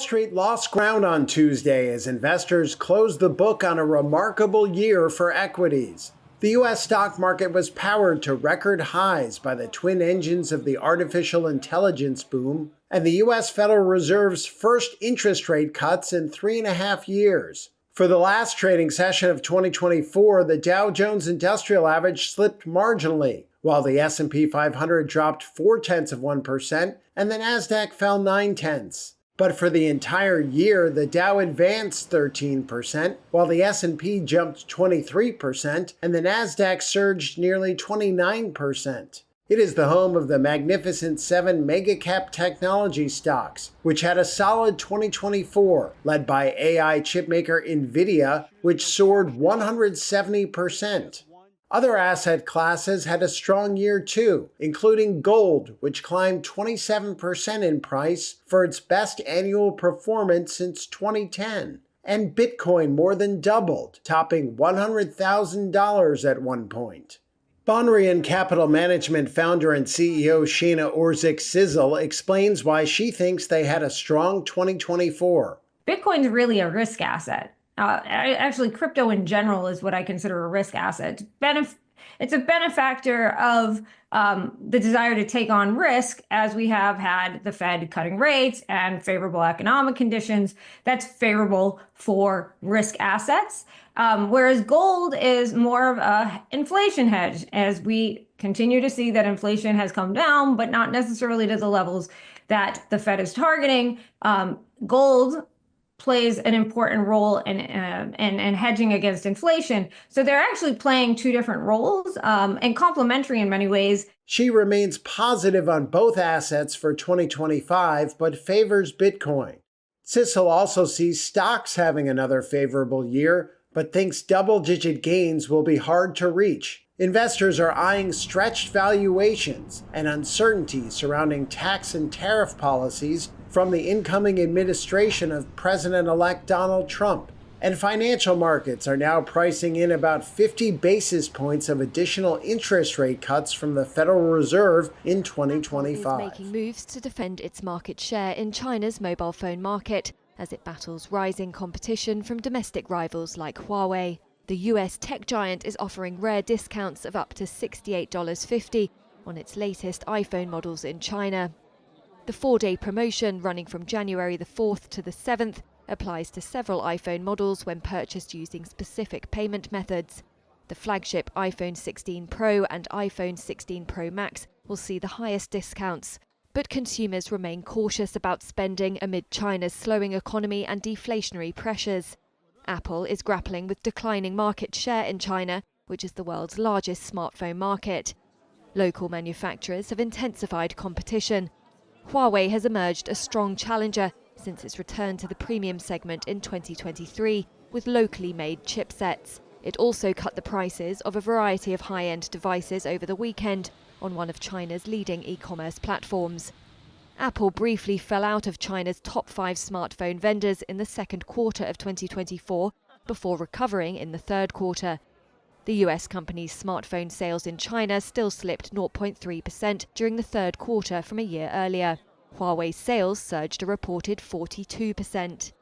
Street lost ground on Tuesday as investors closed the book on a remarkable year for equities. The U.S. stock market was powered to record highs by the twin engines of the artificial intelligence boom and the U.S. Federal Reserve's first interest rate cuts in 3.5 years. For the last trading session of 2024, the Dow Jones Industrial Average slipped marginally, while the S&P 500 dropped 0.4% and the Nasdaq fell 0.9. But for the entire year, the Dow advanced 13%, while the S&P jumped 23% and the Nasdaq surged nearly 29%. It is the home of the Magnificent Seven mega-cap technology stocks, which had a solid 2024, led by AI chipmaker NVIDIA, which soared 170%. Other asset classes had a strong year too, including gold, which climbed 27% in price for its best annual performance since 2010. And Bitcoin more than doubled, topping $100,000 at one point. Bonrian Capital Management founder and CEO Shana Orzik-Sizzle explains why she thinks they had a strong 2024. Bitcoin's really a risk asset. Actually, crypto in general is what I consider a risk asset. It's a benefactor of the desire to take on risk, as we have had the Fed cutting rates and favorable economic conditions. That's favorable for risk assets. Whereas gold is more of an inflation hedge, as we continue to see that inflation has come down, but not necessarily to the levels that the Fed is targeting. Gold plays an important role in hedging against inflation. So they're actually playing two different roles and complementary in many ways. She remains positive on both assets for 2025, but favors Bitcoin. Sizzle also sees stocks having another favorable year, but thinks double-digit gains will be hard to reach. Investors are eyeing stretched valuations and uncertainty surrounding tax and tariff policies from the incoming administration of President-elect Donald Trump. And financial markets are now pricing in about 50 basis points of additional interest rate cuts from the Federal Reserve in 2025. Apple is making moves to defend its market share in China's mobile phone market as it battles rising competition from domestic rivals like Huawei. The US tech giant is offering rare discounts of up to $68.50 on its latest iPhone models in China. The 4-day promotion, running from January the 4th to the 7th, applies to several iPhone models when purchased using specific payment methods. The flagship iPhone 16 Pro and iPhone 16 Pro Max will see the highest discounts. But consumers remain cautious about spending amid China's slowing economy and deflationary pressures. Apple is grappling with declining market share in China, which is the world's largest smartphone market. Local manufacturers have intensified competition. Huawei has emerged a strong challenger since its return to the premium segment in 2023 with locally made chipsets. It also cut the prices of a variety of high-end devices over the weekend on one of China's leading e-commerce platforms. Apple briefly fell out of China's top 5 smartphone vendors in the second quarter of 2024 before recovering in the third quarter. The US company's smartphone sales in China still slipped 0.3% during the third quarter from a year earlier. Huawei's sales surged a reported 42%.